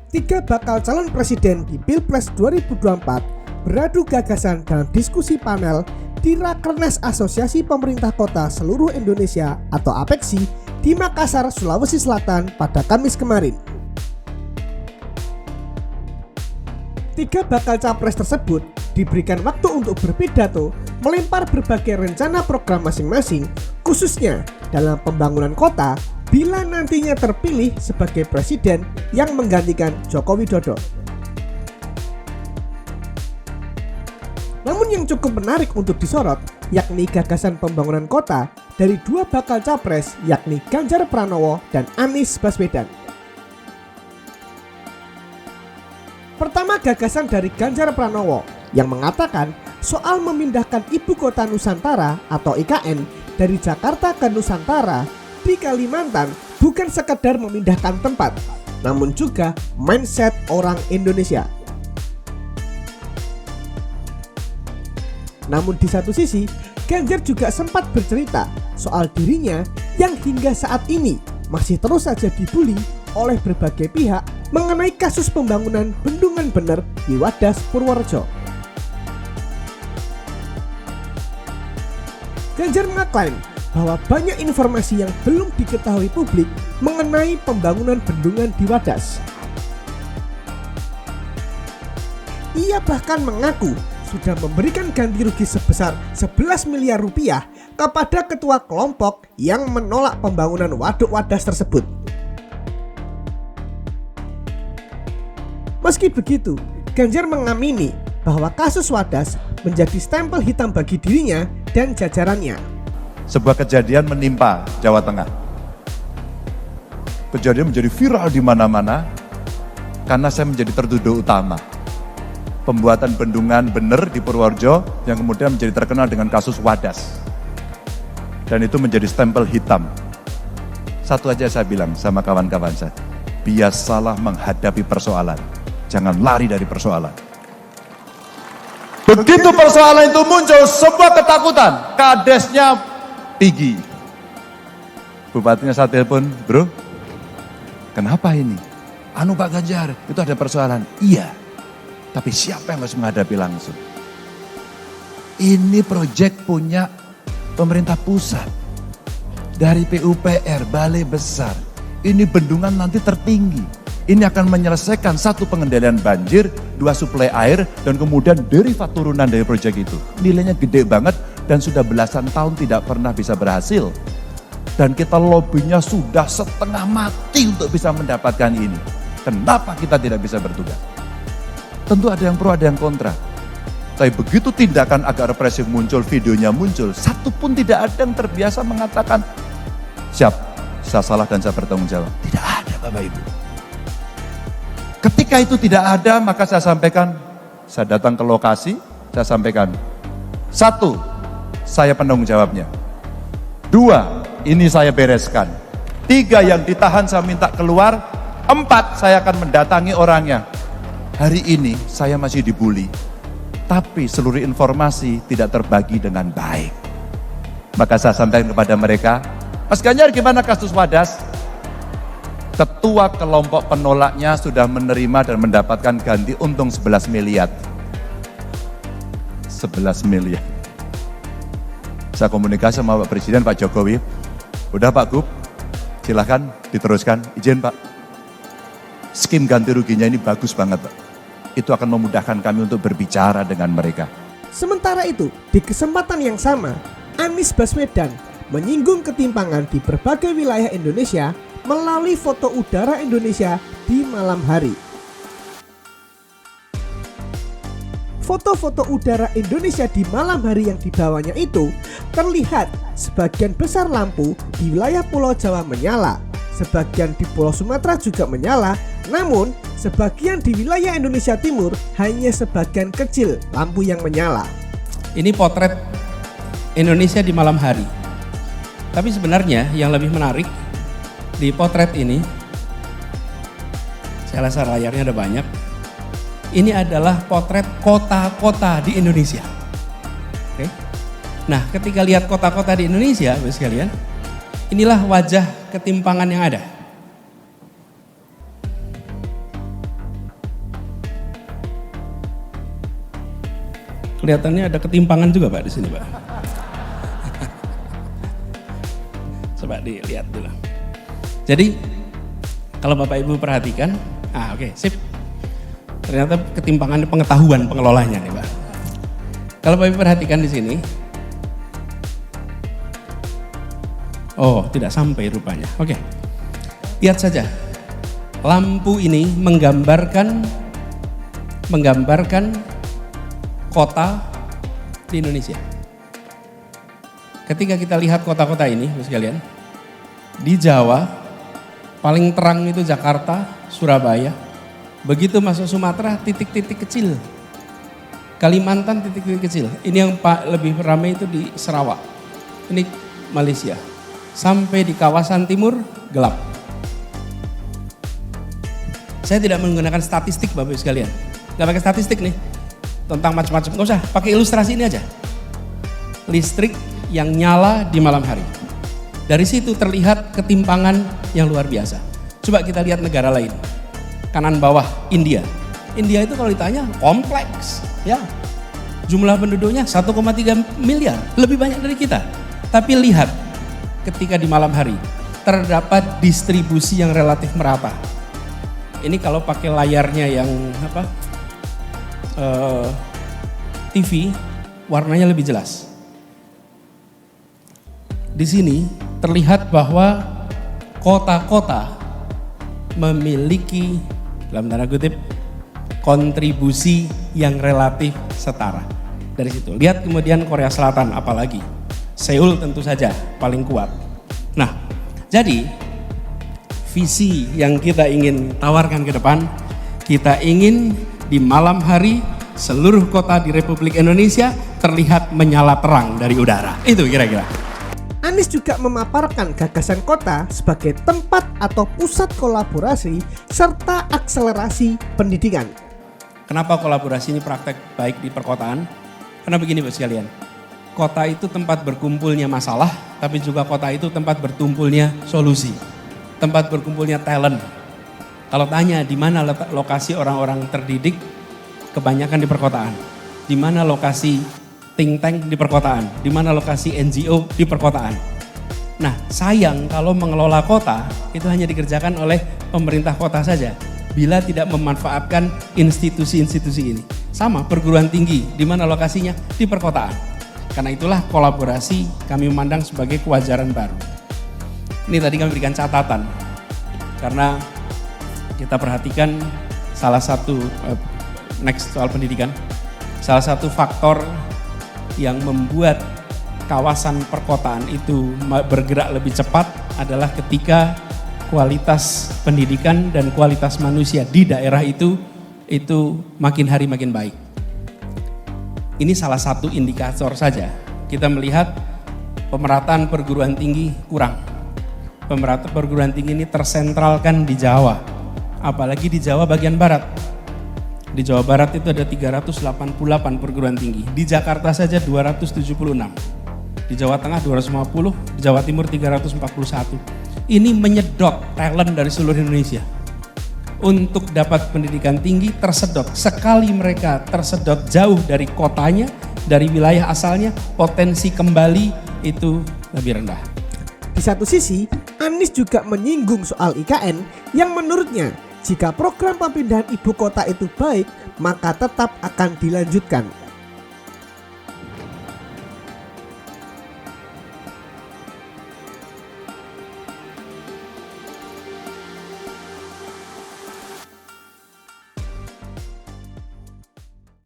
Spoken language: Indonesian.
Tiga bakal calon presiden di Pilpres 2024 beradu gagasan dalam diskusi panel di Rakernas Asosiasi Pemerintah Kota Seluruh Indonesia atau APEKSI di Makassar, Sulawesi Selatan pada Kamis kemarin. Tiga bakal capres tersebut diberikan waktu untuk berpidato, melempar berbagai rencana program masing-masing, khususnya dalam pembangunan kota bila nantinya terpilih sebagai presiden yang menggantikan Joko Widodo. Namun yang cukup menarik untuk disorot yakni gagasan pembangunan kota dari dua bakal capres yakni Ganjar Pranowo dan Anies Baswedan. Pertama, gagasan dari Ganjar Pranowo yang mengatakan soal memindahkan Ibu Kota Nusantara atau IKN dari Jakarta ke Nusantara di Kalimantan bukan sekedar memindahkan tempat, namun juga mindset orang Indonesia. Namun di satu sisi, Ganjar juga sempat bercerita soal dirinya yang hingga saat ini masih terus saja dibully oleh berbagai pihak mengenai kasus pembangunan bendungan bener di Wadas, Purworejo. Ganjar mengklaim bahwa banyak informasi yang belum diketahui publik mengenai pembangunan bendungan di Wadas. Ia bahkan mengaku sudah memberikan ganti rugi sebesar 11 miliar rupiah kepada ketua kelompok yang menolak pembangunan waduk Wadas tersebut. Meski begitu, Ganjar mengamini bahwa kasus Wadas menjadi stempel hitam bagi dirinya dan jajarannya. Sebuah kejadian menimpa Jawa Tengah. Kejadian menjadi viral di mana-mana karena saya menjadi tertuduh utama. Pembuatan bendungan bener di Purworejo yang kemudian menjadi terkenal dengan kasus Wadas. Dan itu menjadi stempel hitam. Satu aja saya bilang sama kawan-kawan saya, biasalah menghadapi persoalan. Jangan lari dari persoalan. Begitu persoalan itu muncul, sebuah ketakutan, kadesnya tinggi. Bupatinya saya telepon, bro, kenapa ini? Anu Pak Ganjar, itu ada persoalan. Iya, tapi siapa yang harus menghadapi langsung? Ini proyek punya pemerintah pusat. Dari PUPR, Balai Besar. Ini bendungan nanti tertinggi. Ini akan menyelesaikan satu pengendalian banjir, dua suplai air, dan kemudian derivat turunan dari proyek itu. Nilainya gede banget dan sudah belasan tahun tidak pernah bisa berhasil. Dan kita lobbynya sudah setengah mati untuk bisa mendapatkan ini. Kenapa kita tidak bisa bertugas? Tentu ada yang pro, ada yang kontra. Tapi begitu tindakan agak represif muncul, videonya muncul, satu pun tidak ada yang terbiasa mengatakan, siap, saya salah dan saya bertanggung jawab. Tidak ada Bapak Ibu. Ketika itu tidak ada, maka saya sampaikan, saya datang ke lokasi, saya sampaikan, satu, saya penanggung jawabnya. Dua, ini saya bereskan. Tiga, yang ditahan saya minta keluar. Empat, saya akan mendatangi orangnya. Hari ini saya masih dibully, tapi seluruh informasi tidak terbagi dengan baik. Maka saya sampaikan kepada mereka, Mas Ganjar gimana kasus Wadas? Ketua kelompok penolaknya sudah menerima dan mendapatkan ganti untung 11 miliar. 11 miliar. Saya komunikasi sama Pak Presiden, Pak Jokowi. Udah Pak Gub, silahkan diteruskan. Izin Pak. Skim ganti ruginya ini bagus banget Pak. Itu akan memudahkan kami untuk berbicara dengan mereka. Sementara itu, di kesempatan yang sama, Anies Baswedan menyinggung ketimpangan di berbagai wilayah Indonesia melalui foto udara Indonesia di malam hari. Foto-foto udara Indonesia di malam hari yang dibawanya itu terlihat sebagian besar lampu di wilayah Pulau Jawa menyala, sebagian di Pulau Sumatera juga menyala, namun sebagian di wilayah Indonesia Timur hanya sebagian kecil lampu yang menyala. Ini potret Indonesia di malam hari. Tapi sebenarnya yang lebih menarik di potret ini, saya rasa layarnya ada banyak. Ini adalah potret kota-kota di Indonesia. Oke. Nah, ketika lihat kota-kota di Indonesia, Bapak sekalian, inilah wajah ketimpangan yang ada. Kelihatannya ada ketimpangan juga Pak di sini Pak. Coba dilihat dulu. Jadi kalau Bapak Ibu perhatikan, oke, sip. Ternyata ketimpangan pengetahuan pengelolanya nih Pak. Kalau Bapak Ibu perhatikan di sini, tidak sampai rupanya. Oke, lihat saja. Lampu ini menggambarkan kota di Indonesia. Ketika kita lihat kota-kota ini, sekalian, di Jawa paling terang itu Jakarta, Surabaya. Begitu masuk Sumatera, titik-titik kecil. Kalimantan titik-titik kecil. Ini yang lebih ramai itu di Sarawak. Ini Malaysia. Sampai di kawasan timur gelap. Saya tidak menggunakan statistik Bapak Ibu sekalian. Gak pakai statistik nih. Tentang macam-macam. Gak usah, pakai ilustrasi ini aja. Listrik yang nyala di malam hari. Dari situ terlihat ketimpangan yang luar biasa. Coba kita lihat negara lain. Kanan bawah, India. India itu kalau ditanya kompleks. Ya, jumlah penduduknya 1,3 miliar. Lebih banyak dari kita. Tapi lihat, ketika di malam hari, terdapat distribusi yang relatif merata. Ini kalau pakai layarnya yang TV, warnanya lebih jelas. Di sini terlihat bahwa kota-kota memiliki, dalam tanda kutip, kontribusi yang relatif setara. Dari situ, lihat kemudian Korea Selatan apalagi. Seoul tentu saja paling kuat. Nah, jadi visi yang kita ingin tawarkan ke depan, kita ingin di malam hari seluruh kota di Republik Indonesia terlihat menyala terang dari udara. Itu kira-kira. Anies juga memaparkan gagasan kota sebagai tempat atau pusat kolaborasi serta akselerasi pendidikan. Kenapa kolaborasi ini praktek baik di perkotaan? Karena begini Bapak sekalian, kota itu tempat berkumpulnya masalah, tapi juga kota itu tempat bertumpulnya solusi. Tempat berkumpulnya talent. Kalau tanya di mana lokasi orang-orang terdidik, kebanyakan di perkotaan. Di mana lokasi think tank di perkotaan, di mana lokasi NGO di perkotaan. Nah, sayang kalau mengelola kota itu hanya dikerjakan oleh pemerintah kota saja. Bila tidak memanfaatkan institusi-institusi ini. Sama perguruan tinggi, di mana lokasinya? Di perkotaan. Karena itulah kolaborasi kami memandang sebagai kewajaran baru. Ini tadi kami berikan catatan, karena kita perhatikan salah satu, next soal pendidikan, salah satu faktor yang membuat kawasan perkotaan itu bergerak lebih cepat adalah ketika kualitas pendidikan dan kualitas manusia di daerah itu makin hari makin baik. Ini salah satu indikator saja. Kita melihat pemerataan perguruan tinggi kurang. Pemerataan perguruan tinggi ini tersentralkan di Jawa, apalagi di Jawa bagian barat. Di Jawa Barat itu ada 388 perguruan tinggi, di Jakarta saja 276, di Jawa Tengah 250, di Jawa Timur 341. Ini menyedot talent dari seluruh Indonesia. Untuk dapat pendidikan tinggi tersedot, sekali mereka tersedot jauh dari kotanya, dari wilayah asalnya, potensi kembali itu lebih rendah. Di satu sisi, Anies juga menyinggung soal IKN yang menurutnya jika program pemindahan ibu kota itu baik, maka tetap akan dilanjutkan.